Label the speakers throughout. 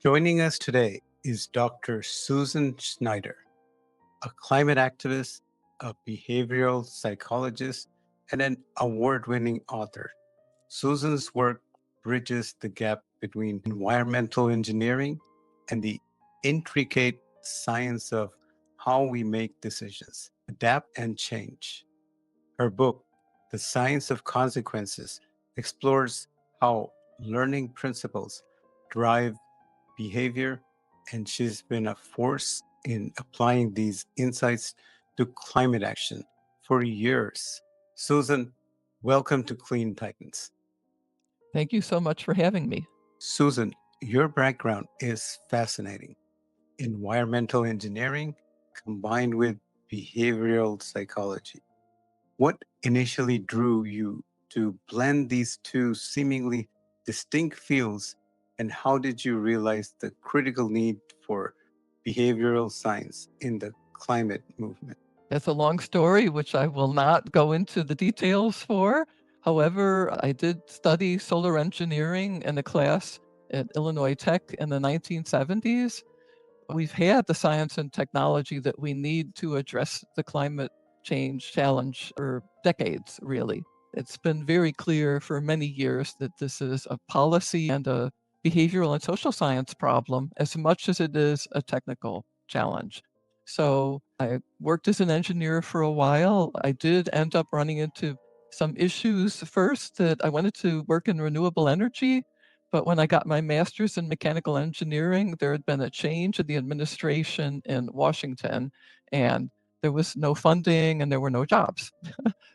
Speaker 1: Joining us today is Dr. Susan Schneider, a climate activist, a behavioral psychologist, and an award winning author. Susan's work bridges the gap between environmental engineering and the intricate science of how we make decisions, adapt, and change. Her book, The Science of Consequences, explores how learning principles drive behavior, and she's been a force in applying these insights to climate action for years. Susan, welcome to Clean Titans.
Speaker 2: Thank you so much for having me.
Speaker 1: Susan, your background is fascinating. Environmental engineering combined with behavioral psychology. What initially drew you to blend these two seemingly distinct fields, and how did you realize the critical need for behavioral science in the climate movement?
Speaker 2: It's a long story, which I will not go into the details for. However, I did study solar engineering in a class at Illinois Tech in the 1970s. We've had the science and technology that we need to address the climate change challenge for decades, really. It's been very clear for many years that this is a policy and a behavioral and social science problem as much as it is a technical challenge. So I worked as an engineer for a while. I did end up running into some issues first that I wanted to work in renewable energy. But when I got my master's in mechanical engineering, there had been a change in the administration in Washington, and there was no funding and there were no jobs.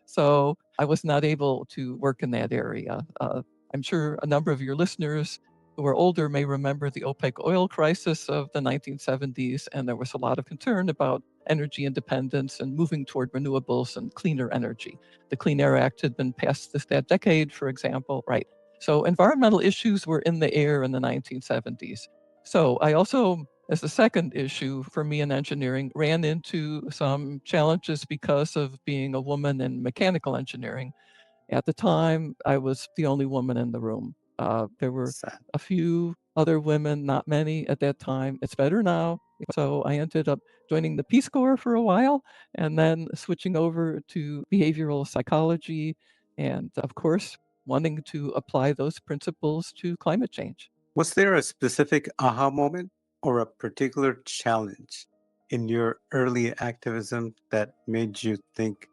Speaker 2: So I was not able to work in that area. I'm sure a number of your listeners who are older may remember the OPEC oil crisis of the 1970s, and there was a lot of concern about energy independence and moving toward renewables and cleaner energy. The Clean Air Act had been passed that decade, for example, right? So environmental issues were in the air in the 1970s. So I also, as a second issue for me in engineering, ran into some challenges because of being a woman in mechanical engineering. At the time, I was the only woman in the room. There were
Speaker 1: Sad.
Speaker 2: a few other women, not many at that time. It's better now. So I ended up joining the Peace Corps for a while and then switching over to behavioral psychology and, of course, wanting to apply those principles to climate change.
Speaker 1: Was there a specific aha moment or a particular challenge in your early activism that made you think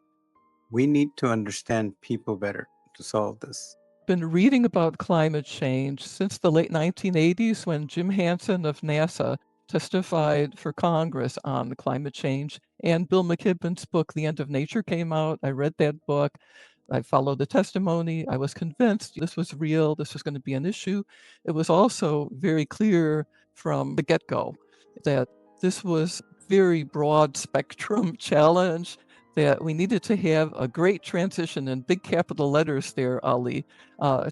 Speaker 1: we need to understand people better to solve this?
Speaker 2: Been reading about climate change since the late 1980s when Jim Hansen of NASA testified for Congress on climate change. And Bill McKibben's book, The End of Nature, came out. I read that book. I followed the testimony. I was convinced this was real, this was going to be an issue. It was also very clear from the get go that this was very broad spectrum challenge, that we needed to have a great transition in big capital letters there, Ali,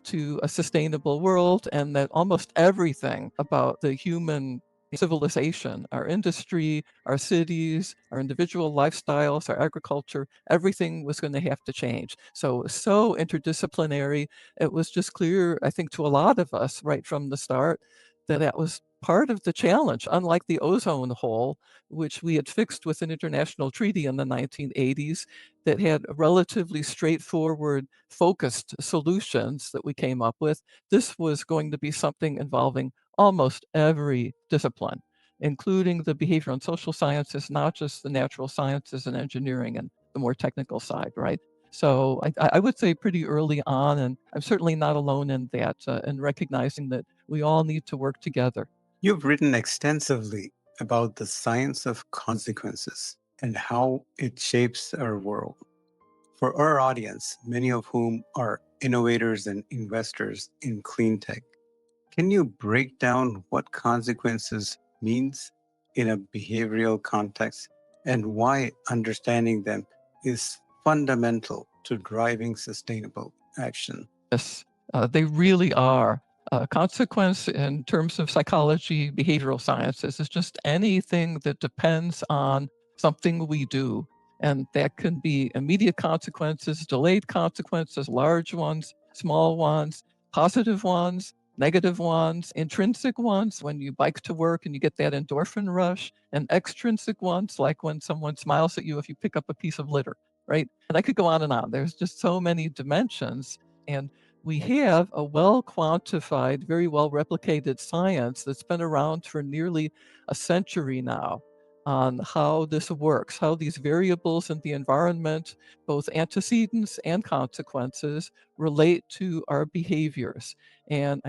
Speaker 2: to a sustainable world, and that almost everything about the human civilization, our industry, our cities, our individual lifestyles, our agriculture, everything was going to have to change. So interdisciplinary. It was just clear, I think, to a lot of us right from the start that that was part of the challenge, unlike the ozone hole, which we had fixed with an international treaty in the 1980s that had relatively straightforward, focused solutions that we came up with. This was going to be something involving almost every discipline, including the behavioral and social sciences, not just the natural sciences and engineering and the more technical side, right? So I would say pretty early on, and I'm certainly not alone in that, in recognizing that we all need to work together.
Speaker 1: You've written extensively about the science of consequences and how it shapes our world. For our audience, many of whom are innovators and investors in clean tech, can you break down what consequences means in a behavioral context and why understanding them is fundamental to driving sustainable action?
Speaker 2: Yes, they really are. Consequence in terms of psychology, behavioral sciences is just anything that depends on something we do. And that can be immediate consequences, delayed consequences, large ones, small ones, positive ones, negative ones, intrinsic ones, when you bike to work and you get that endorphin rush, and extrinsic ones, like when someone smiles at you if you pick up a piece of litter, right? And I could go on and on. There's just so many dimensions. And we have a well quantified, very well replicated science that's been around for nearly a century now on how this works, how these variables in the environment, both antecedents and consequences, relate to our behaviors. And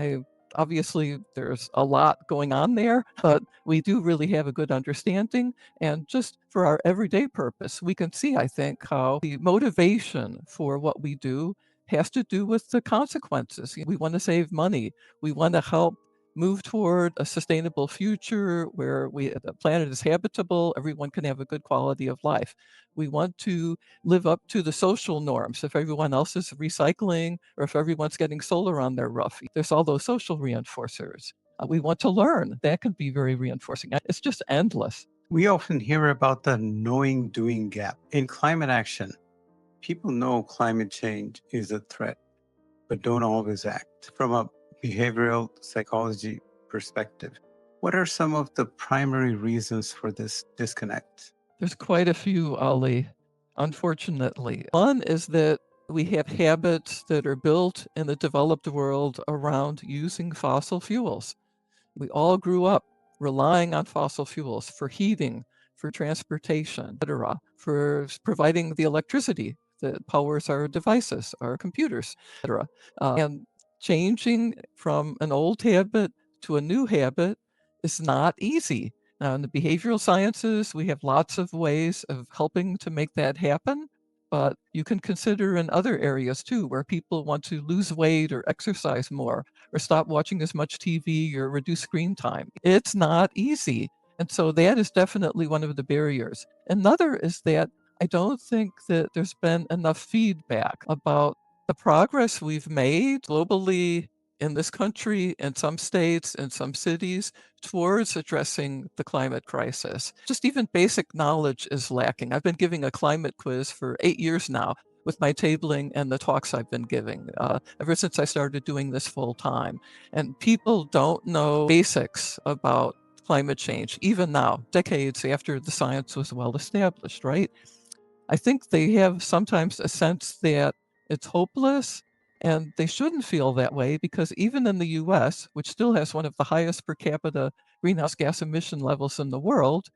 Speaker 2: obviously there's a lot going on there, but we do really have a good understanding. And just for our everyday purpose, we can see, I think, how the motivation for what we do has to do with the consequences. We want to save money. We want to help move toward a sustainable future where the planet is habitable, everyone can have a good quality of life. We want to live up to the social norms. If everyone else is recycling or if everyone's getting solar on their roof, there's all those social reinforcers. We want to learn. That can be very reinforcing. It's just endless.
Speaker 1: We often hear about the knowing doing gap. In climate action, people know climate change is a threat, but don't always act. From a behavioral psychology perspective, what are some of the primary reasons for this disconnect?
Speaker 2: There's quite a few, Ali, unfortunately. One is that we have habits that are built in the developed world around using fossil fuels. We all grew up relying on fossil fuels for heating, for transportation, etc., for providing the electricity that powers our devices, our computers, etc. And changing from an old habit to a new habit is not easy. Now, in the behavioral sciences, we have lots of ways of helping to make that happen. But you can consider in other areas too, where people want to lose weight or exercise more or stop watching as much TV or reduce screen time. It's not easy. And so that is definitely one of the barriers. Another is that I don't think that there's been enough feedback about the progress we've made globally in this country, in some states, in some cities, towards addressing the climate crisis. Just even basic knowledge is lacking. I've been giving a climate quiz for 8 years now with my tabling and the talks I've been giving ever since I started doing this full time. And people don't know basics about climate change, even now, decades after the science was well established, right? I think they have sometimes a sense that it's hopeless, and they shouldn't feel that way because even in the US, which still has one of the highest per capita greenhouse gas emission levels in the world,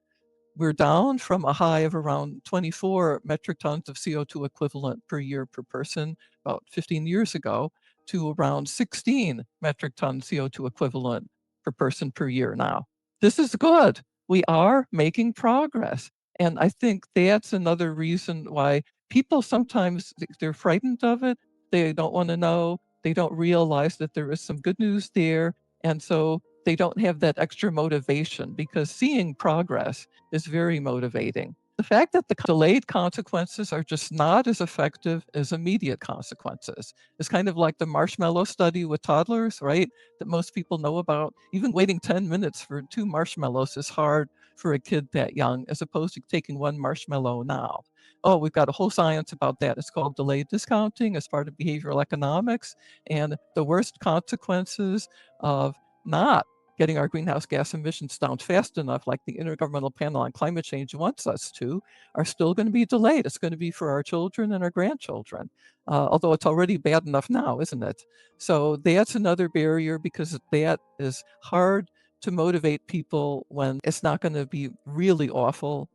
Speaker 2: we're down from a high of around 24 metric tons of CO2 equivalent per year per person about 15 years ago to around 16 metric tons CO2 equivalent per person per year now. This is good. We are making progress. And I think that's another reason why people sometimes they're frightened of it. They don't want to know. They don't realize that there is some good news there. And so they don't have that extra motivation because seeing progress is very motivating. The fact that the delayed consequences are just not as effective as immediate consequences is kind of like the marshmallow study with toddlers, right? That most people know about. Even waiting 10 minutes for 2 marshmallows is hard for a kid that young, as opposed to taking one marshmallow now. Oh, we've got a whole science about that. It's called delayed discounting as part of behavioral economics. And the worst consequences of not getting our greenhouse gas emissions down fast enough, like the Intergovernmental Panel on Climate Change wants us to, are still going to be delayed. It's going to be for our children and our grandchildren, although it's already bad enough now, isn't it? So that's another barrier because that is hard to motivate people when it's not going to be really awful.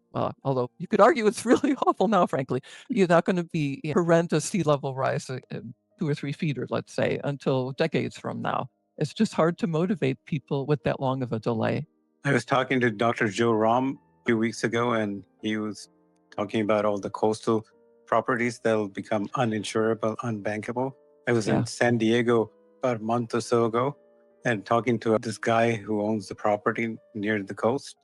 Speaker 2: Although you could argue it's really awful now, frankly. You're not going to be horrendous sea level rise 2 or 3 feet, or let's say, until decades from now. It's just hard to motivate people with that long of a delay.
Speaker 1: I was talking to Dr. Joe Rom a few weeks ago, and he was talking about all the coastal properties that'll become uninsurable, unbankable. I was in
Speaker 2: Yeah.
Speaker 1: San Diego about a month or so ago and talking to this guy who owns the property near the coast.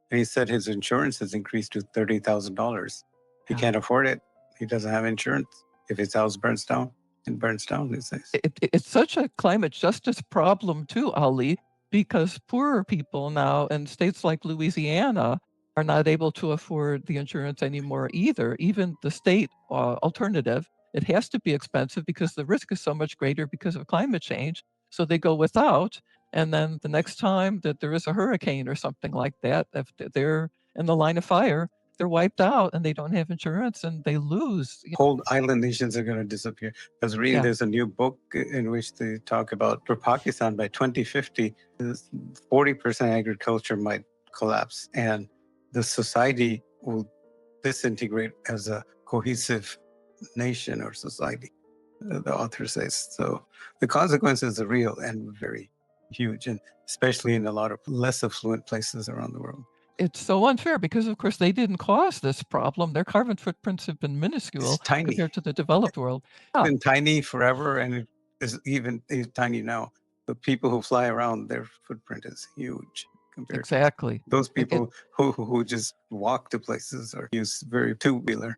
Speaker 1: And he said his insurance has increased to $30,000. He
Speaker 2: Yeah.
Speaker 1: can't afford it. He doesn't have insurance. If his house burns down, it burns down, he says.
Speaker 2: It's such a climate justice problem too, Ali, because poorer people now in states like Louisiana are not able to afford the insurance anymore either. Even the state alternative, it has to be expensive because the risk is so much greater because of climate change. So they go without, and then the next time that there is a hurricane or something like that, if they're in the line of fire, they're wiped out and they don't have insurance and they lose.
Speaker 1: Whole island nations are going to disappear. I was reading
Speaker 2: Yeah,
Speaker 1: there's a new book in which they talk about for Pakistan by 2050, 40% agriculture might collapse and the society will disintegrate as a cohesive nation or society, the author says. So the consequences are real and very huge, and especially in a lot of less affluent places around the world.
Speaker 2: it's so unfair because, of course, they didn't cause this problem. Their carbon footprints have been
Speaker 1: It's
Speaker 2: minuscule
Speaker 1: tiny.
Speaker 2: compared to the developed world. Yeah,
Speaker 1: Been tiny forever, and it is even tiny now. The people who fly around, their footprint is huge compared to
Speaker 2: exactly.
Speaker 1: those
Speaker 2: It
Speaker 1: people who just walk to places or use very two-wheeler.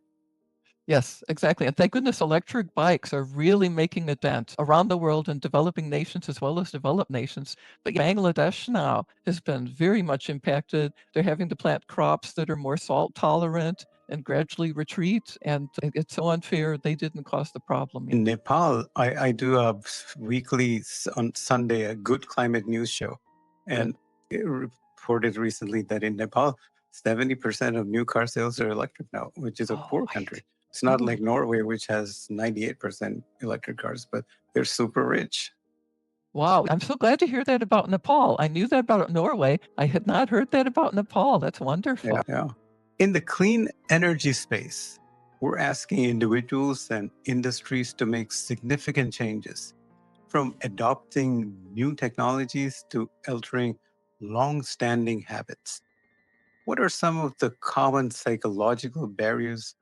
Speaker 2: Yes, exactly, and thank goodness electric bikes are really making a dent around the world in developing nations as well as developed nations. But Bangladesh now has been very much impacted. They're having to plant crops that are more salt tolerant and gradually retreat, and it's so unfair. They didn't cause the problem.
Speaker 1: In Nepal, I do a weekly on Sunday a good climate news show,
Speaker 2: Good.
Speaker 1: and it reported recently that in Nepal, 70% of new car sales are electric now, which is a
Speaker 2: Oh,
Speaker 1: poor
Speaker 2: wait.
Speaker 1: country. It's not like
Speaker 2: Really?
Speaker 1: Norway, which has 98% electric cars, but they're super rich.
Speaker 2: Wow, I'm so glad to hear that about Nepal. I knew that about Norway. I had not heard that about Nepal. That's
Speaker 1: Yeah,
Speaker 2: wonderful.
Speaker 1: yeah. In the clean energy space, we're asking individuals and industries to make significant changes, from adopting new technologies to altering long-standing habits. What are some of the common psychological barriers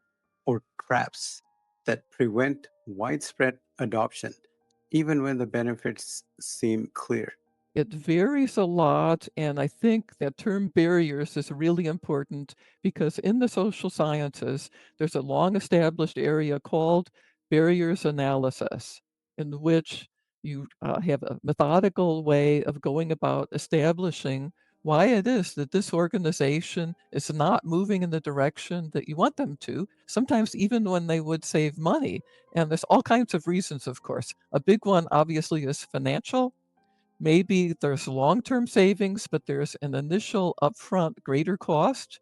Speaker 1: or traps that prevent widespread adoption, even when the benefits seem clear?
Speaker 2: It varies a lot, and I think that term barriers is really important because in the social sciences, there's a long established area called barriers analysis, in which you have a methodical way of going about establishing why it is that this organization is not moving in the direction that you want them to, sometimes even when they would save money. And there's all kinds of reasons, of course. A big one, obviously, is financial. Maybe there's long-term savings, but there's an initial upfront greater cost,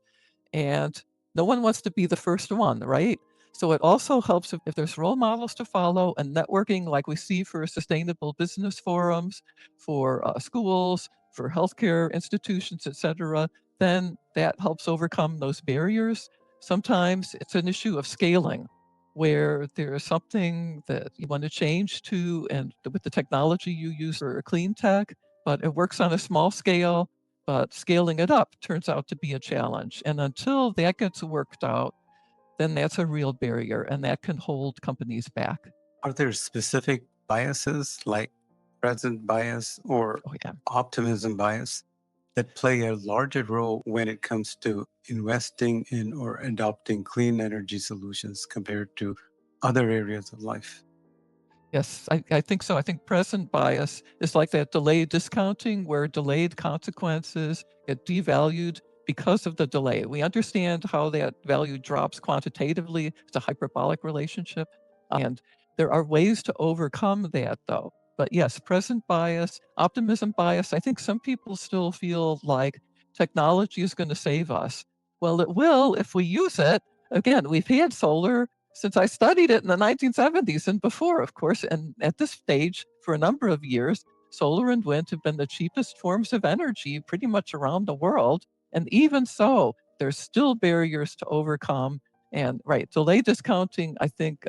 Speaker 2: and no one wants to be the first one, right? So it also helps if there's role models to follow and networking like we see for sustainable business forums, for schools, for healthcare institutions, etc., then that helps overcome those barriers. Sometimes it's an issue of scaling where there is something that you want to change to and with the technology you use for clean tech, but it works on a small scale, but scaling it up turns out to be a challenge. And until that gets worked out, then that's a real barrier and that can hold companies back.
Speaker 1: Are there specific biases like present bias or
Speaker 2: Oh, yeah.
Speaker 1: optimism bias that play a larger role when it comes to investing in or adopting clean energy solutions compared to other areas of life?
Speaker 2: Yes, I think so. I think present bias is like that delayed discounting where delayed consequences get devalued because of the delay. We understand how that value drops quantitatively. It's a hyperbolic relationship. And there are ways to overcome that, though. But yes, present bias, optimism bias, I think some people still feel like technology is going to save us. Well, it will if we use it. Again, we've had solar since I studied it in the 1970s and before, of course. And at this stage, for a number of years, solar and wind have been the cheapest forms of energy pretty much around the world. And even so, there's still barriers to overcome. And right, delay discounting, I think,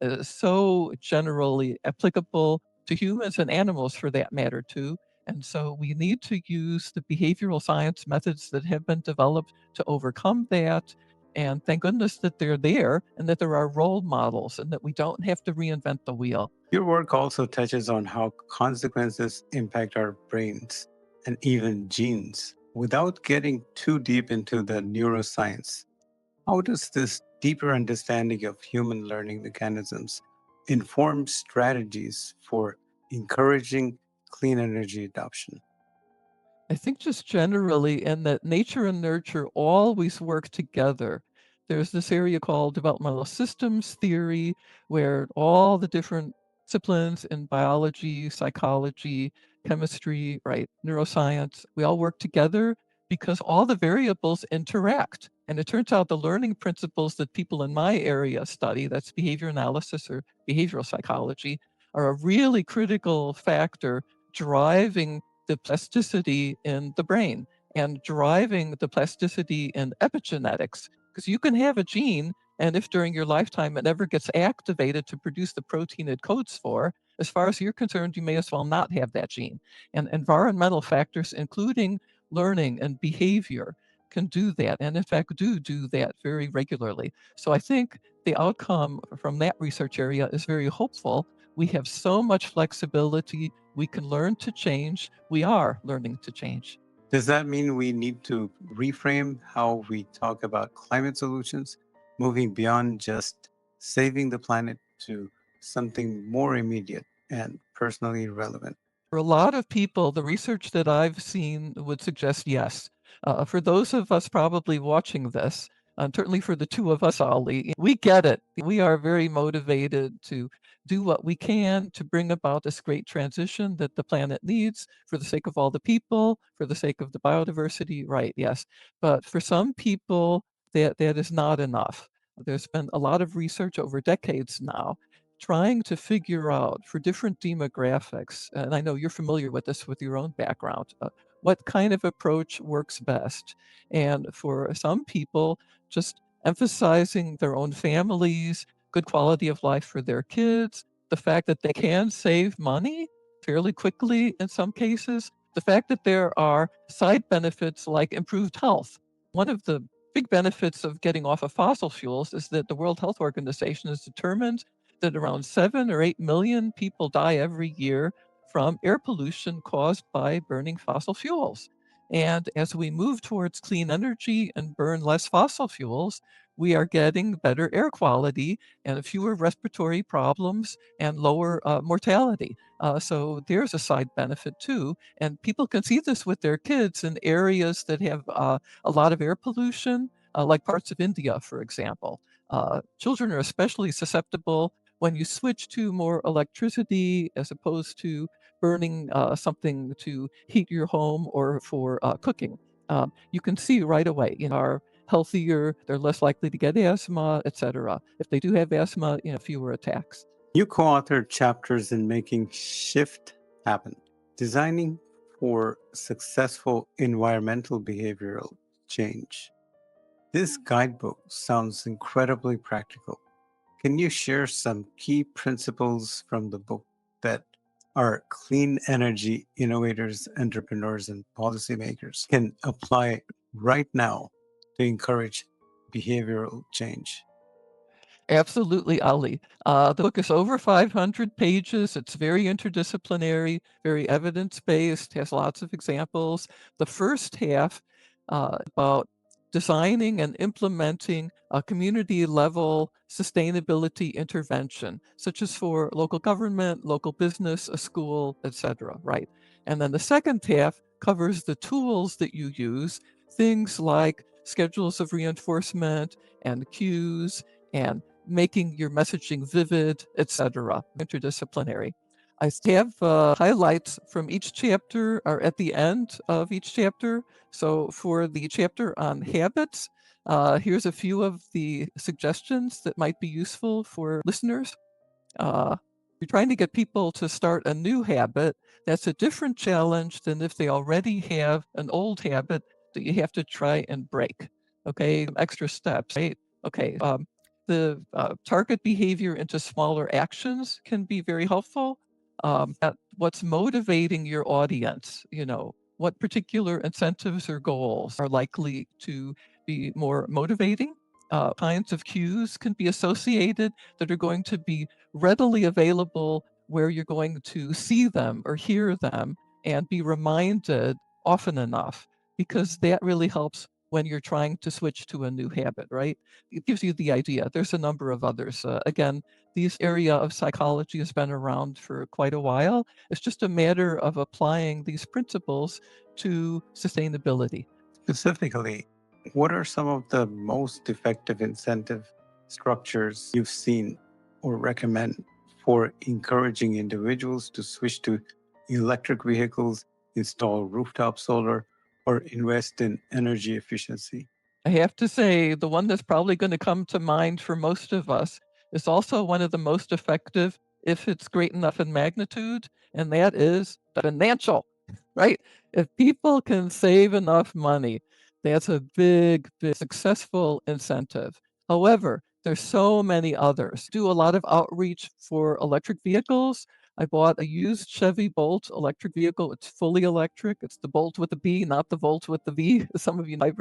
Speaker 2: is so generally applicable to humans and animals for that matter, too. And so we need to use the behavioral science methods that have been developed to overcome that, and thank goodness that they're there and that there are role models and that we don't have to reinvent the wheel.
Speaker 1: Your work also touches on how consequences impact our brains and even genes. Without getting too deep into the neuroscience, how does this deeper understanding of human learning mechanisms inform strategies for encouraging clean energy adoption?
Speaker 2: I think just generally, in that nature and nurture always work together. There's this area called developmental systems theory, where all the different disciplines in biology, psychology, chemistry, right, neuroscience. We all work together because all the variables interact. And it turns out the learning principles that people in my area study, that's behavior analysis or behavioral psychology, are a really critical factor driving the plasticity in the brain and driving the plasticity in epigenetics. Because you can have a gene, and if during your lifetime it never gets activated to produce the protein it codes for, as far as you're concerned, you may as well not have that gene. And environmental factors, including learning and behavior, can do that. And in fact, do that very regularly. So I think the outcome from that research area is very hopeful. We have so much flexibility. We can learn to change. We are learning to change.
Speaker 1: Does that mean we need to reframe how we talk about climate solutions, moving beyond just saving the planet to something more immediate and personally relevant?
Speaker 2: For a lot of people, the research that I've seen would suggest yes. For those of us probably watching this, certainly for the two of us, Ollie, we get it. We are very motivated to do what we can to bring about this great transition that the planet needs for the sake of all the people, for the sake of the biodiversity. Right, yes. But for some people, that is not enough. There's been a lot of research over decades now trying to figure out for different demographics, and I know you're familiar with this with your own background, what kind of approach works best. And for some people, just emphasizing their own families, good quality of life for their kids, the fact that they can save money fairly quickly in some cases, the fact that there are side benefits like improved health. One of the big benefits of getting off of fossil fuels is that the World Health Organization has determined that around 7 or 8 million people die every year from air pollution caused by burning fossil fuels. And as we move towards clean energy and burn less fossil fuels, we are getting better air quality and fewer respiratory problems and lower mortality. So there's a side benefit too. And people can see this with their kids in areas that have a lot of air pollution, like parts of India, for example. Children are especially susceptible when you switch to more electricity as opposed to burning something to heat your home or for cooking. You can see right away, are healthier, they're less likely to get asthma, etc. If they do have asthma, fewer attacks.
Speaker 1: You co authored chapters in Making Shift Happen, designing for successful environmental behavioral change. This guidebook sounds incredibly practical. Can you share some key principles from the book that our clean energy innovators, entrepreneurs, and policymakers can apply right now to encourage behavioral change?
Speaker 2: Absolutely, Ali. The book is over 500 pages. It's very interdisciplinary, very evidence-based, has lots of examples. The first half about designing and implementing a community-level sustainability intervention, such as for local government, local business, a school, etc. Right. And then the second half covers the tools that you use, things like schedules of reinforcement and cues and making your messaging vivid, etc. Interdisciplinary. I have highlights from each chapter are at the end of each chapter. So for the chapter on habits, here's a few of the suggestions that might be useful for listeners. You're trying to get people to start a new habit. That's a different challenge than if they already have an old habit that you have to try and break. Okay, extra steps, right? Okay, the target behavior into smaller actions can be very helpful. What's motivating your audience? What particular incentives or goals are likely to be more motivating? Kinds of cues can be associated that are going to be readily available where you're going to see them or hear them and be reminded often enough because that really helps when you're trying to switch to a new habit, right? It gives you the idea. There's a number of others. Again, this area of psychology has been around for quite a while. It's just a matter of applying these principles to sustainability.
Speaker 1: Specifically, what are some of the most effective incentive structures you've seen or recommend for encouraging individuals to switch to electric vehicles, install rooftop solar, or invest in energy efficiency?
Speaker 2: I have to say, the one that's probably going to come to mind for most of us is also one of the most effective if it's great enough in magnitude, and that is the financial, right? If people can save enough money, that's a big, big successful incentive. However, there's so many others. Do a lot of outreach for electric vehicles. I bought a used Chevy Bolt electric vehicle. It's fully electric. It's the Bolt with the B, not the Volt with the V. Some of you know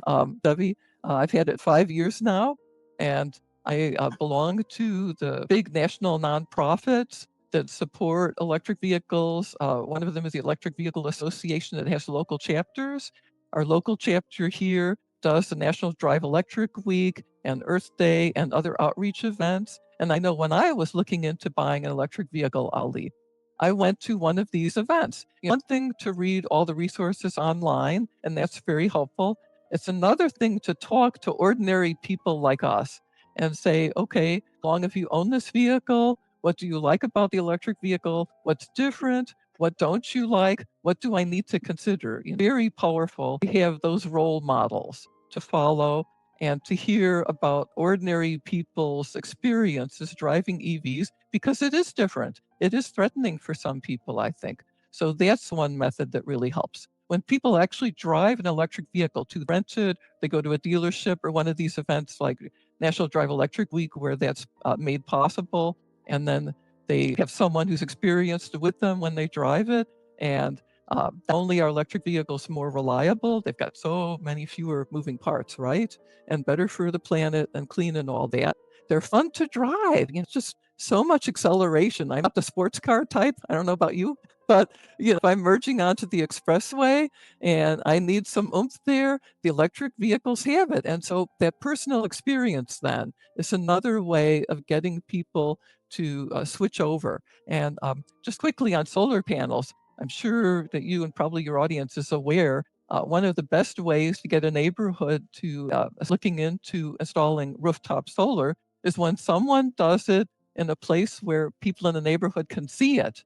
Speaker 2: Chevy. I've had it 5 years now, and I belong to the big national nonprofits that support electric vehicles. One of them is the Electric Vehicle Association that has local chapters. Our local chapter here does the National Drive Electric Week and Earth Day and other outreach events. And I know when I was looking into buying an electric vehicle, Ali, I went to one of these events. One thing to read all the resources online, and that's very helpful. It's another thing to talk to ordinary people like us and say, okay, long if you own this vehicle, what do you like about the electric vehicle? What's different? What don't you like? What do I need to consider? Very powerful to have those role models to follow and to hear about ordinary people's experiences driving EVs because it is different. It is threatening for some people, I think. So that's one method that really helps. When people actually drive an electric vehicle to rent it, they go to a dealership or one of these events like National Drive Electric Week where that's made possible. And then they have someone who's experienced with them when they drive it. And not only are electric vehicles more reliable, they've got so many fewer moving parts, right? And better for the planet and clean and all that. They're fun to drive. It's just so much acceleration. I'm not the sports car type. I don't know about you, but if I'm merging onto the expressway and I need some oomph there, the electric vehicles have it. And so that personal experience then is another way of getting people to switch over. And just quickly on solar panels, I'm sure that you and probably your audience is aware one of the best ways to get a neighborhood to looking into installing rooftop solar is when someone does it in a place where people in the neighborhood can see it.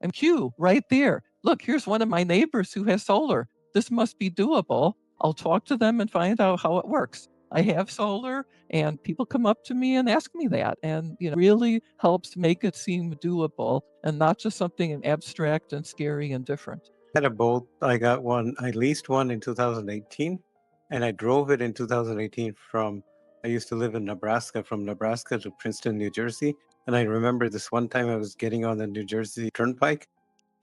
Speaker 2: And cue right there. Look, here's one of my neighbors who has solar. This must be doable. I'll talk to them and find out how it works. I have solar, and people come up to me and ask me that, and really helps make it seem doable and not just something abstract and scary and different.
Speaker 1: Had a Bolt. I got one. I leased one in 2018, and I drove it in 2018 from. I used to live in Nebraska, from Nebraska to Princeton, New Jersey. And I remember this one time I was getting on the New Jersey Turnpike,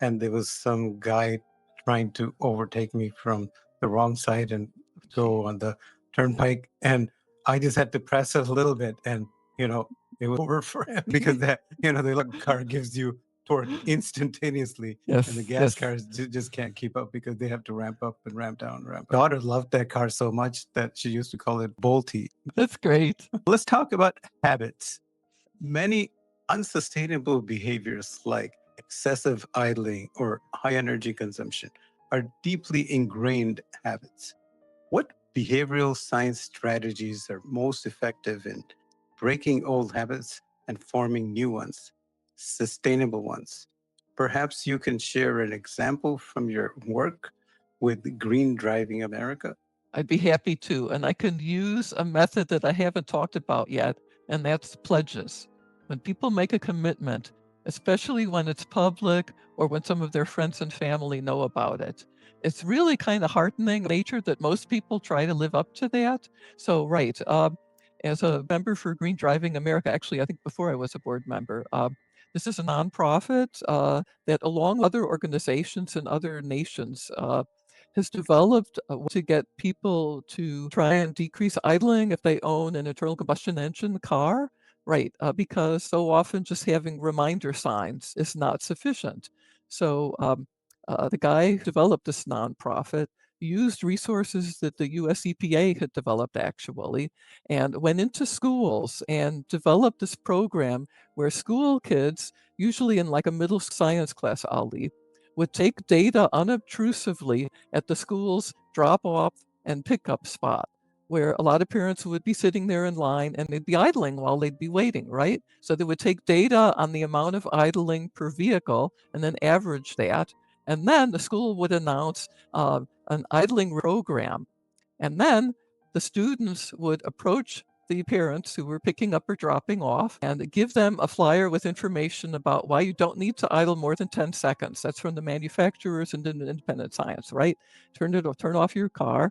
Speaker 1: and there was some guy trying to overtake me from the wrong side and go on the turnpike. And I just had to press it a little bit, and it was over for him because the electric car gives you torque instantaneously, and the
Speaker 2: Yes,
Speaker 1: gas
Speaker 2: yes,
Speaker 1: cars just can't keep up because they have to ramp up and ramp down, ramp up. Daughter loved that car so much that she used to call it Bolty.
Speaker 2: that's great.
Speaker 1: Let's talk about habits. Many unsustainable behaviors like excessive idling or high energy consumption are deeply ingrained habits. What behavioral science strategies are most effective in breaking old habits and forming new ones, sustainable ones? Perhaps you can share an example from your work with Green Driving America.
Speaker 2: I'd be happy to. And I can use a method that I haven't talked about yet, and that's pledges. When people make a commitment, especially when it's public or when some of their friends and family know about it, it's really kind of heartening nature that most people try to live up to that. So, right. As a member for Green Driving America, actually, I think before I was a board member, this is a nonprofit that, along with other organizations in other nations, has developed to get people to try and decrease idling if they own an internal combustion engine car. Right, because so often just having reminder signs is not sufficient. So the guy who developed this nonprofit used resources that the US EPA had developed actually, and went into schools and developed this program where school kids, usually in like a middle science class, Ali, would take data unobtrusively at the school's drop off and pickup spot. where a lot of parents would be sitting there in line and they'd be idling while they'd be waiting, right? So they would take data on the amount of idling per vehicle and then average that. And then the school would announce an idling program. And then the students would approach the parents who were picking up or dropping off and give them a flyer with information about why you don't need to idle more than 10 seconds. That's from the manufacturers and independent science, right? Turn off your car.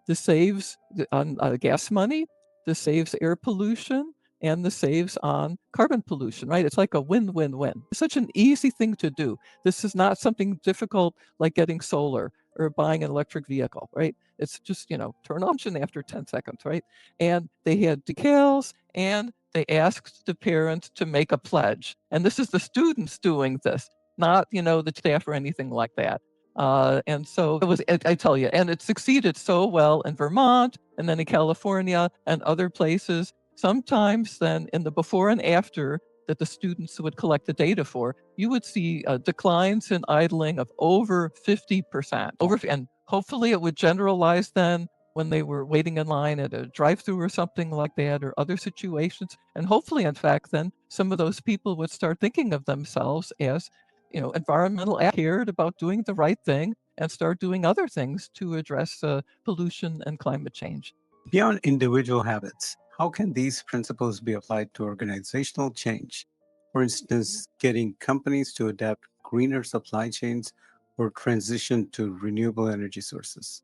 Speaker 2: This saves on gas money. This saves air pollution and this saves on carbon pollution, right? It's like a win-win-win. It's such an easy thing to do. This is not something difficult like getting solar or buying an electric vehicle, right? It's just, turn on after 10 seconds, right? And they had decals and they asked the parents to make a pledge. And this is the students doing this, not, the staff or anything like that. And so it was, I tell you, and it succeeded so well in Vermont and then in California and other places. Sometimes then in the before and after that the students would collect the data for, you would see declines in idling of over 50%. And hopefully it would generalize then when they were waiting in line at a drive-through or something like that or other situations. And hopefully, in fact, then some of those people would start thinking of themselves as, environmental cared about doing the right thing and start doing other things to address pollution and climate change.
Speaker 1: Beyond individual habits, how can these principles be applied to organizational change? For instance, getting companies to adapt greener supply chains or transition to renewable energy sources.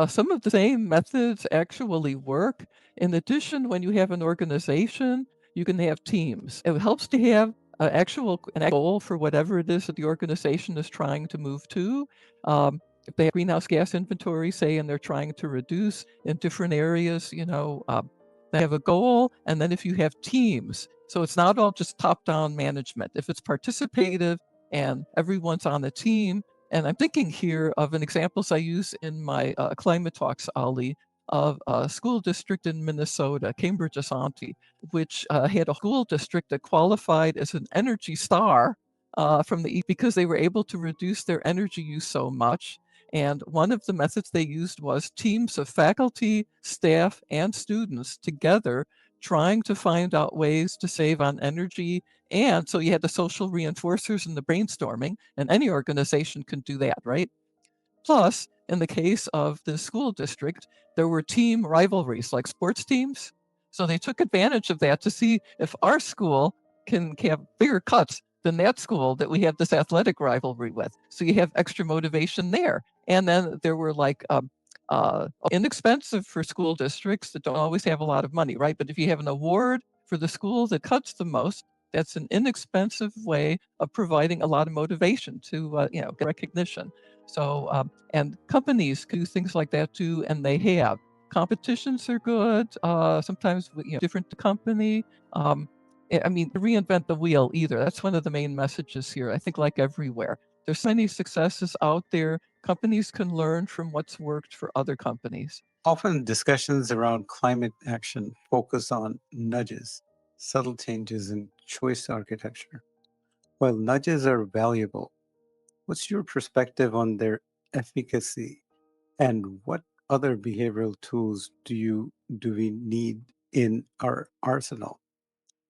Speaker 2: Some of the same methods actually work. In addition, when you have an organization, you can have teams. It helps to have an goal for whatever it is that the organization is trying to move to. If they have greenhouse gas inventory, say, and they're trying to reduce in different areas, they have a goal. And then if you have teams, so it's not all just top-down management. If it's participative and everyone's on the team, and I'm thinking here of an examples I use in my climate talks, Ali, of a school district in Minnesota, Cambridge Asante, which had a school district that qualified as an Energy Star from the because they were able to reduce their energy use so much. And one of the methods they used was teams of faculty, staff, and students together trying to find out ways to save on energy. And so you had the social reinforcers and the brainstorming, and any organization can do that, right? Plus, in the case of the school district, there were team rivalries like sports teams. So they took advantage of that to see if our school can have bigger cuts than that school that we have this athletic rivalry with. So you have extra motivation there. And then there were like inexpensive for school districts that don't always have a lot of money, right? But if you have an award for the school that cuts the most, that's an inexpensive way of providing a lot of motivation to get recognition. So and companies can do things like that too, and they have. Competitions are good. Sometimes with, different company. I mean, reinvent the wheel either. That's one of the main messages here. I think like everywhere, there's so many successes out there. Companies can learn from what's worked for other companies.
Speaker 1: Often, discussions around climate action focus on nudges, subtle changes in choice architecture. While nudges are valuable, what's your perspective on their efficacy and what other behavioral tools do we need in our arsenal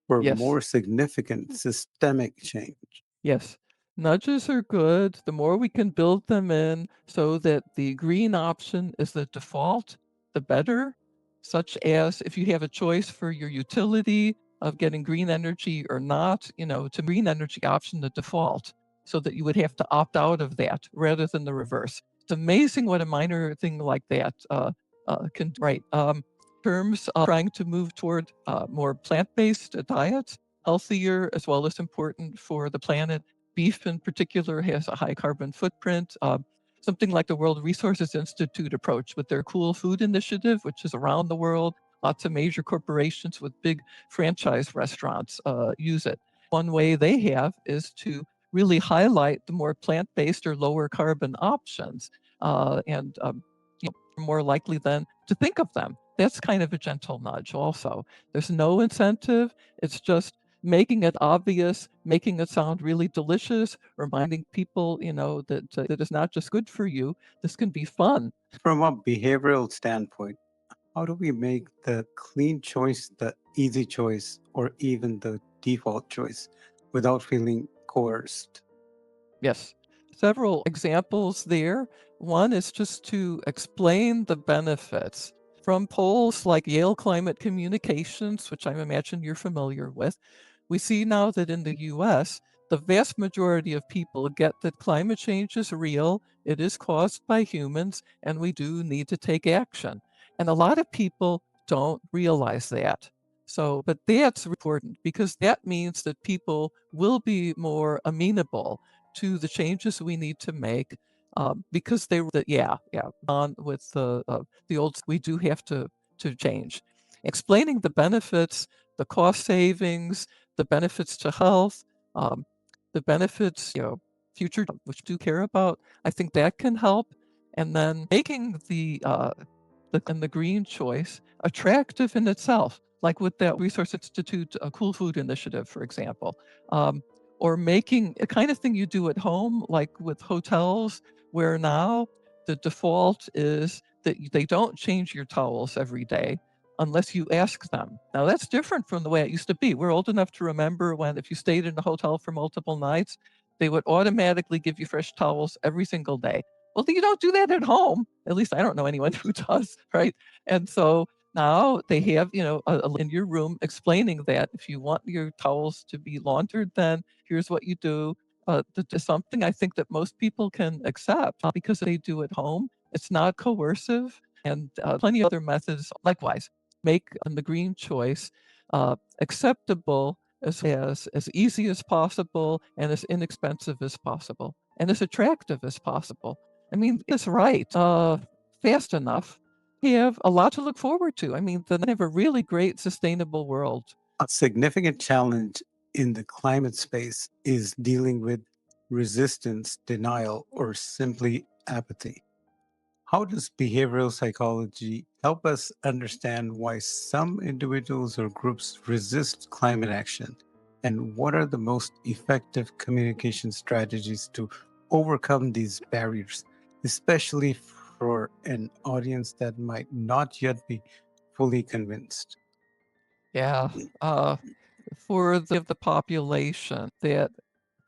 Speaker 1: for
Speaker 2: Yes.
Speaker 1: more significant systemic change?
Speaker 2: Yes. Nudges are good. The more we can build them in so that the green option is the default, the better. Such as if you have a choice for your utility of getting green energy or not, to green energy option the default so that you would have to opt out of that rather than the reverse. It's amazing what a minor thing like that can do. Right. Terms of trying to move toward more plant-based diets, healthier as well as important for the planet. Beef in particular has a high carbon footprint. Something like the World Resources Institute approach with their Cool Food Initiative, which is around the world. Lots of major corporations with big franchise restaurants use it. One way they have is to really highlight the more plant-based or lower carbon options, and more likely then to think of them. That's kind of a gentle nudge also. There's no incentive. It's just making it obvious, making it sound really delicious, reminding people, that it's not just good for you. This can be fun.
Speaker 1: From a behavioral standpoint, How do we make the clean choice the easy choice or even the default choice without feeling coerced?
Speaker 2: Yes. Several examples there. One is just to explain the benefits from polls like Yale Climate Communications, which I imagine you're familiar with. We see now that in the US, the vast majority of people get that climate change is real, it is caused by humans, and we do need to take action. And a lot of people don't realize that. So, but that's important because that means that people will be more amenable to the changes we need to make, because they were that yeah on with the old we do have to change. Explaining the benefits, the cost savings, the benefits to health, um, the benefits, future which do care about. I think that can help, and then making the green choice attractive in itself, like with that Resource Institute Cool Food Initiative, for example, um, or making a kind of thing you do at home, like with hotels, where now the default is that they don't change your towels every day unless you ask them. Now that's different from the way it used to be. We're old enough to remember when if you stayed in a hotel for multiple nights, they would automatically give you fresh towels every single day. Well, you don't do that at home. At least I don't know anyone who does, right? And so now they have, in your room explaining that if you want your towels to be laundered, then here's what you do. That is something I think that most people can accept because they do at home. It's not coercive, and plenty of other methods likewise make the green choice acceptable as easy as possible and as inexpensive as possible and as attractive as possible. I mean, it's right, fast enough. We have a lot to look forward to. I mean, they have a really great sustainable world.
Speaker 1: A significant challenge in the climate space is dealing with resistance, denial, or simply apathy. How does behavioral psychology help us understand why some individuals or groups resist climate action? And what are the most effective communication strategies to overcome these barriers, especially for an audience that might not yet be fully convinced?
Speaker 2: Yeah, for the population that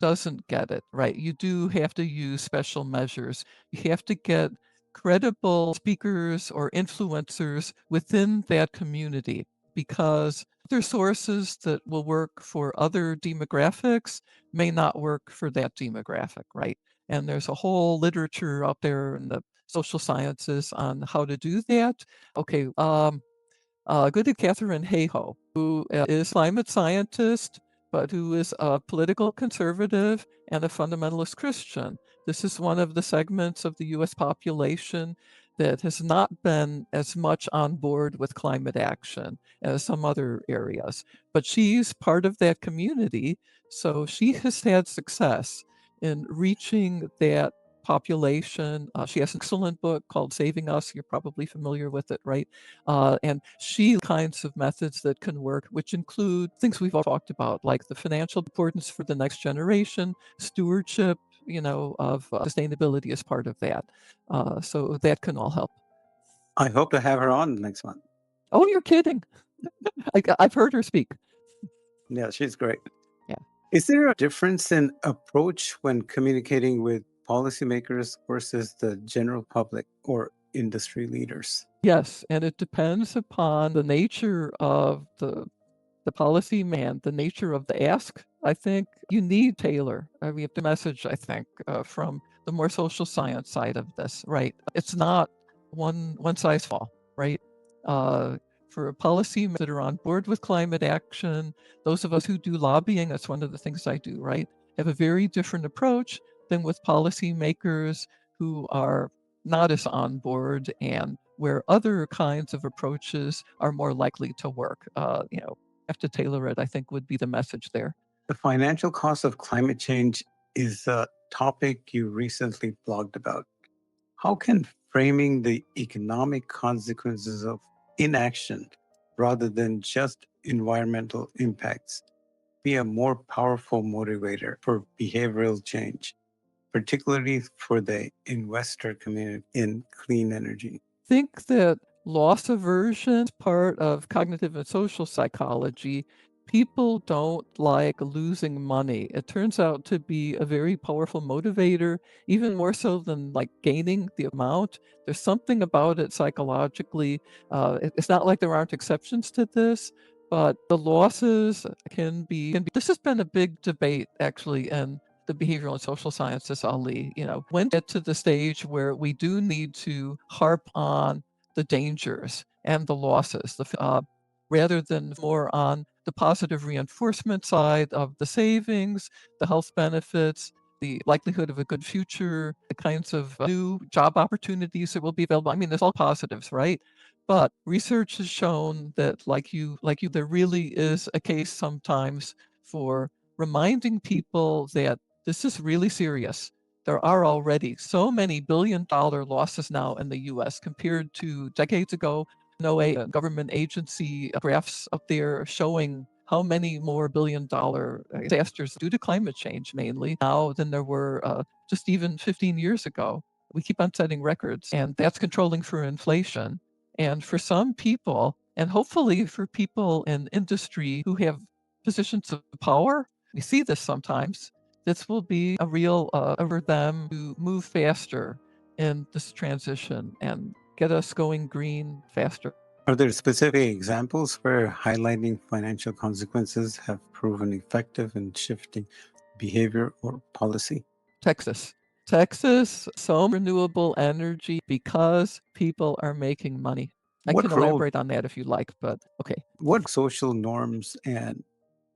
Speaker 2: doesn't get it, right, you do have to use special measures. You have to get credible speakers or influencers within that community because other sources that will work for other demographics may not work for that demographic, right? And there's a whole literature out there in the social sciences on how to do that. Okay, good to Catherine Hayhoe, who is climate scientist, but who is a political conservative and a fundamentalist Christian. This is one of the segments of the US population that has not been as much on board with climate action as some other areas. But she's part of that community, so she has had success in reaching that population. She has an excellent book called Saving Us. You're probably familiar with it, right? And she kinds of methods that can work, which include things we've all talked about, like the financial importance for the next generation, stewardship, of sustainability as part of that. So that can all help.
Speaker 1: I hope to have her on the next one.
Speaker 2: Oh, you're kidding. I've heard her speak.
Speaker 1: Yeah, she's great.
Speaker 2: Yeah.
Speaker 1: Is there a difference in approach when communicating with policymakers versus the general public or industry leaders?
Speaker 2: Yes, and it depends upon the nature of the policy man, the nature of the ask. I think you need Taylor. I mean, the message, I think, from the more social science side of this, right? It's not one size fits all, right? Uh, for policy that are on board with climate action, those of us who do lobbying, that's one of the things I do, right? Have a very different approach than with policymakers who are not as on board and where other kinds of approaches are more likely to work. Have to tailor it, I think would be the message there.
Speaker 1: The financial cost of climate change is a topic you recently blogged about. How can framing the economic consequences of inaction rather than just environmental impacts be a more powerful motivator for behavioral change, particularly for the investor community in clean energy?
Speaker 2: Think that Loss aversion is part of cognitive and social psychology. People don't like losing money. It turns out to be a very powerful motivator, even more so than like gaining the amount. There's something about it psychologically. It's not like there aren't exceptions to this, but the losses can be. This has been a big debate actually in the behavioral and social sciences, Ali. When get to the stage where we do need to harp on the dangers and the losses, rather than more on the positive reinforcement side of the savings, the health benefits, the likelihood of a good future, the kinds of new job opportunities that will be available. I mean, there's all positives, right? But research has shown that, there really is a case sometimes for reminding people that this is really serious. There are already so many billion-dollar losses now in the US compared to decades ago. A government agency graphs up there showing how many more billion-dollar disasters due to climate change mainly now than there were just even 15 years ago. We keep on setting records, and that's controlling for inflation. And for some people, and hopefully for people in industry who have positions of power, we see this sometimes, this will be a real for them to move faster in this transition and get us going green faster.
Speaker 1: Are there specific examples where highlighting financial consequences have proven effective in shifting behavior or policy?
Speaker 2: Texas. Texas, so renewable energy because people are making money. I can
Speaker 1: What role
Speaker 2: elaborate on that if you like, but okay.
Speaker 1: what social norms and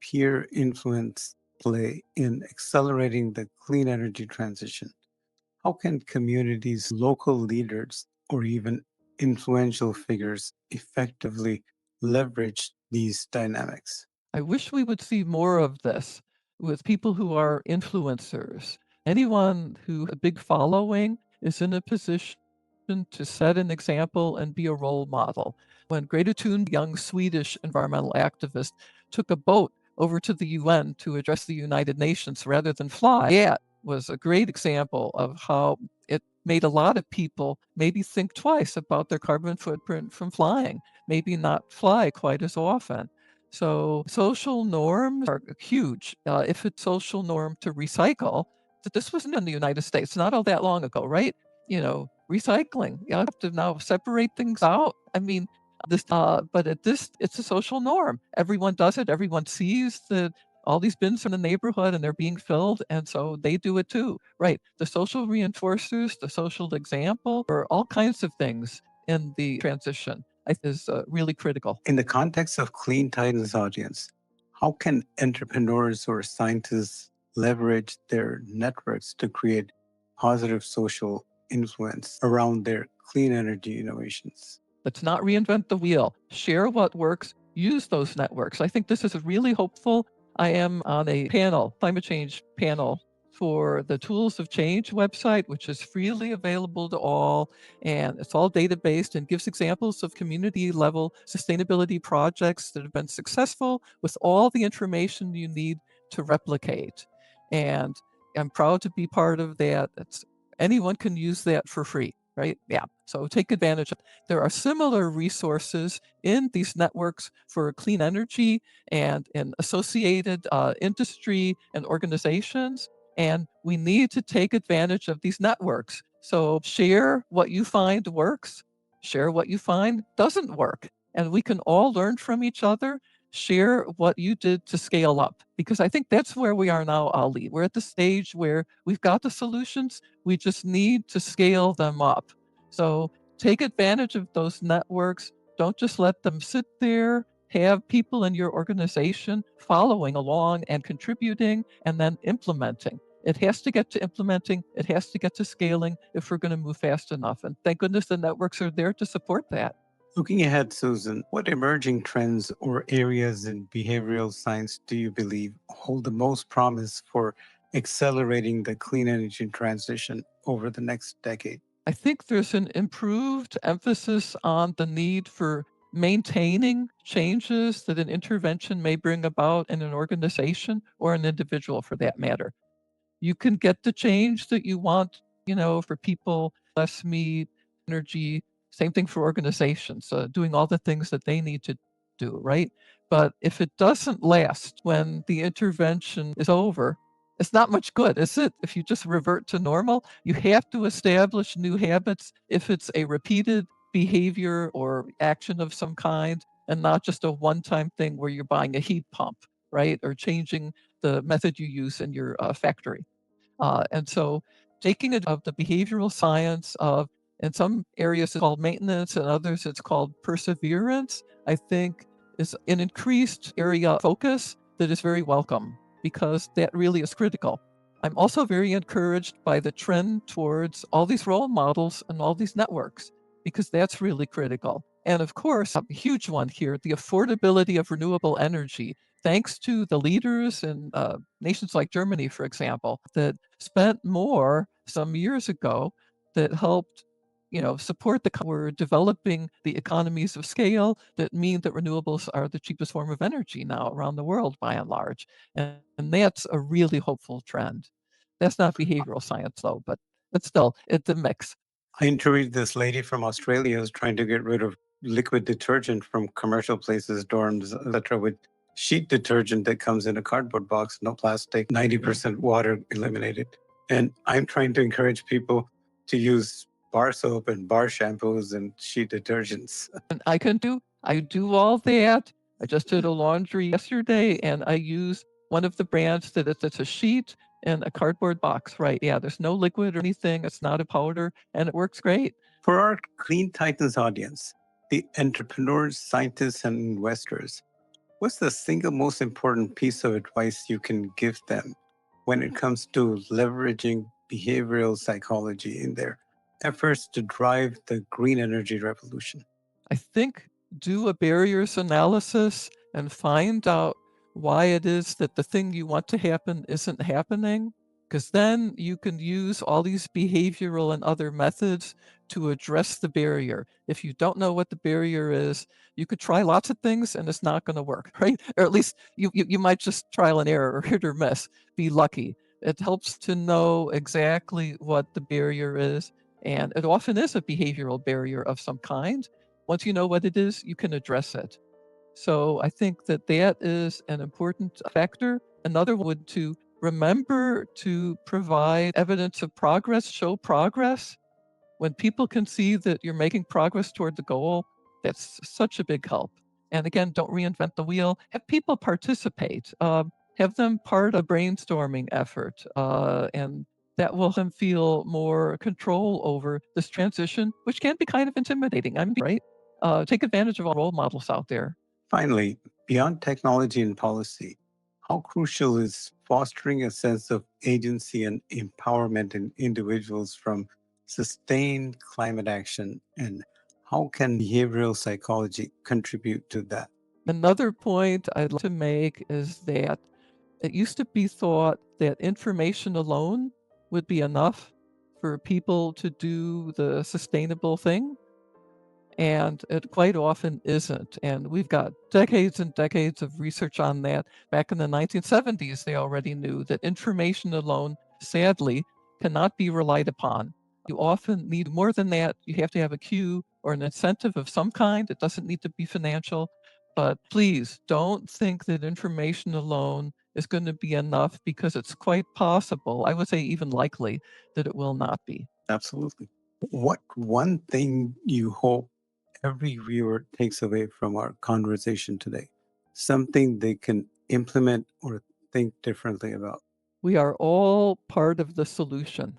Speaker 1: peer influence play in accelerating the clean energy transition? How can communities, local leaders, or even influential figures effectively leverage these dynamics?
Speaker 2: I wish we would see more of this with people who are influencers. Anyone who a big following is in a position to set an example and be a role model. When Greta Thunberg, young Swedish environmental activist, took a boat over to the UN to address the United Nations rather than fly, that was a great example of how it made a lot of people maybe think twice about their carbon footprint from flying, maybe not fly quite as often. So social norms are huge. If it's social norm to recycle, that this wasn't in the United States not all that long ago, right? Recycling. You have to now separate things out. I mean, but it's a social norm. Everyone does it. Everyone sees that all these bins are in the neighborhood and they're being filled, and so they do it too, right? The social reinforcers, the social example, or all kinds of things in the transition is really critical.
Speaker 1: In the context of Clean Titans audience, how can entrepreneurs or scientists leverage their networks to create positive social influence around their clean energy innovations?
Speaker 2: Let's not reinvent the wheel. Share what works. Use those networks. I think this is really hopeful. I am on a panel, climate change panel for the Tools of Change website, which is freely available to all. And it's all data based and gives examples of community level sustainability projects that have been successful with all the information you need to replicate. And I'm proud to be part of that. Anyone can use that for free, right? Yeah. So take advantage of. There are similar resources in these networks for clean energy and in associated industry and organizations. And we need to take advantage of these networks. So share what you find works, share what you find doesn't work. And we can all learn from each other. Share what you did to scale up, because I think that's where we are now, Ali. We're at the stage where we've got the solutions. We just need to scale them up. So take advantage of those networks. Don't just let them sit there. Have people in your organization following along and contributing and then implementing. It has to get to implementing, it has to get to scaling if we're going to move fast enough. And thank goodness the networks are there to support that.
Speaker 1: Looking ahead, Susan, what emerging trends or areas in behavioral science do you believe hold the most promise for accelerating the clean energy transition over the next decade?
Speaker 2: I think there's an improved emphasis on the need for maintaining changes that an intervention may bring about in an organization or an individual for that matter. You can get the change that you want, for people, less meat, energy, Same thing for organizations, doing all the things that they need to do, right? But if it doesn't last when the intervention is over, it's not much good, is it? If you just revert to normal, you have to establish new habits if it's a repeated behavior or action of some kind and not just a one-time thing where you're buying a heat pump, right? Or changing the method you use in your factory. And so taking it of the behavioral science of in some areas it's called maintenance and others it's called perseverance, I think is an increased area of focus that is very welcome because that really is critical. I'm also very encouraged by the trend towards all these role models and all these networks because that's really critical. And of course, a huge one here, the affordability of renewable energy. Thanks to the leaders in nations like Germany, for example, that spent more some years ago that helped support we're developing the economies of scale that mean that renewables are the cheapest form of energy now around the world by and large. And that's a really hopeful trend. That's not behavioral science though, but still, it's a mix.
Speaker 1: I interviewed this lady from Australia who's trying to get rid of liquid detergent from commercial places, dorms, etc., with sheet detergent that comes in a cardboard box, no plastic, 90% water eliminated. And I'm trying to encourage people to use bar soap and bar shampoos and sheet detergents.
Speaker 2: And I do all that. I just did a laundry yesterday and I use one of the brands that it's a sheet and a cardboard box, right? Yeah, there's no liquid or anything. It's not a powder and it works great.
Speaker 1: For our Clean Titans audience, the entrepreneurs, scientists, and investors, what's the single most important piece of advice you can give them when it comes to leveraging behavioral psychology in their efforts to drive the green energy revolution?
Speaker 2: I think do a barriers analysis and find out why it is that the thing you want to happen isn't happening. Because then you can use all these behavioral and other methods to address the barrier. If you don't know what the barrier is, you could try lots of things and it's not going to work, right? Or at least you might just trial and error or hit or miss, be lucky. It helps to know exactly what the barrier is. And it often is a behavioral barrier of some kind. Once you know what it is, you can address it. So I think that that is an important factor. Another would to remember to provide evidence of progress, show progress. When people can see that you're making progress toward the goal, that's such a big help. And again, don't reinvent the wheel. Have people participate. Have them part of a brainstorming effort, and that will them feel more control over this transition, which can be kind of intimidating. I'm right. Take advantage of all role models out there.
Speaker 1: Finally, beyond technology and policy, how crucial is fostering a sense of agency and empowerment in individuals from sustained climate action? And how can behavioral psychology contribute to that?
Speaker 2: Another point I'd like to make is that it used to be thought that information alone would be enough for people to do the sustainable thing, and it quite often isn't. And we've got decades and decades of research on that. Back in the 1970s, they already knew that information alone, sadly, cannot be relied upon. You often need more than that. You have to have a cue or an incentive of some kind. It doesn't need to be financial. But please don't think that information alone is going to be enough because it's quite possible, I would say even likely, that it will not be.
Speaker 1: Absolutely. What one thing you hope every viewer takes away from our conversation today? Something they can implement or think differently about?
Speaker 2: We are all part of the solution.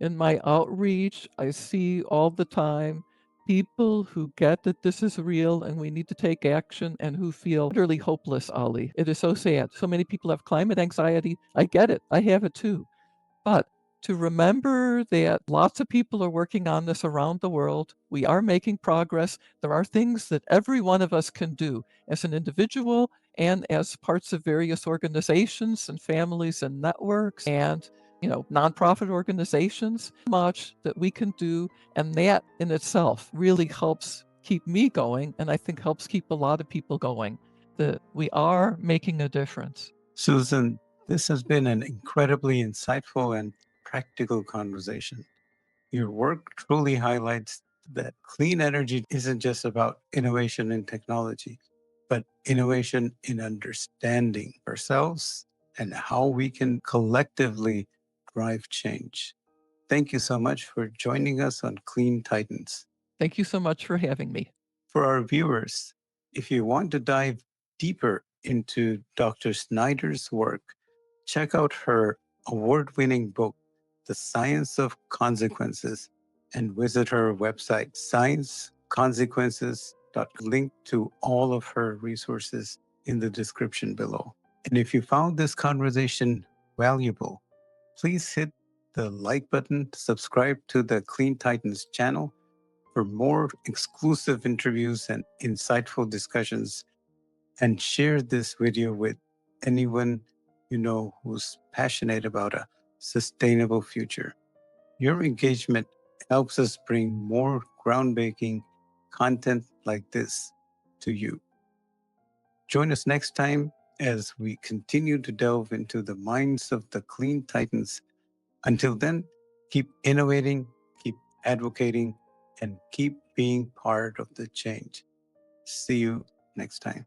Speaker 2: In my outreach, I see all the time people who get that this is real and we need to take action and who feel utterly hopeless, Ali. It is so sad. So many people have climate anxiety. I get it. I have it too. But to remember that lots of people are working on this around the world. We are making progress. There are things that every one of us can do as an individual and as parts of various organizations and families and networks and nonprofit organizations, much that we can do. And that in itself really helps keep me going. And I think helps keep a lot of people going that we are making a difference.
Speaker 1: Susan, this has been an incredibly insightful and practical conversation. Your work truly highlights that clean energy isn't just about innovation in technology, but innovation in understanding ourselves and how we can collectively drive change. Thank you so much for joining us on Clean Titans.
Speaker 2: Thank you so much for having me.
Speaker 1: For our viewers, if you want to dive deeper into Dr. Snyder's work, check out her award winning book, The Science of Consequences, and visit her website, scienceconsequences. Link to all of her resources in the description below. And if you found this conversation valuable, please hit the like button, subscribe to the Clean Titans channel for more exclusive interviews and insightful discussions, and share this video with anyone you know who's passionate about a sustainable future. Your engagement helps us bring more groundbreaking content like this to you. Join us next time as we continue to delve into the minds of the Clean Titans. Until then, keep innovating, keep advocating, and keep being part of the change. See you next time.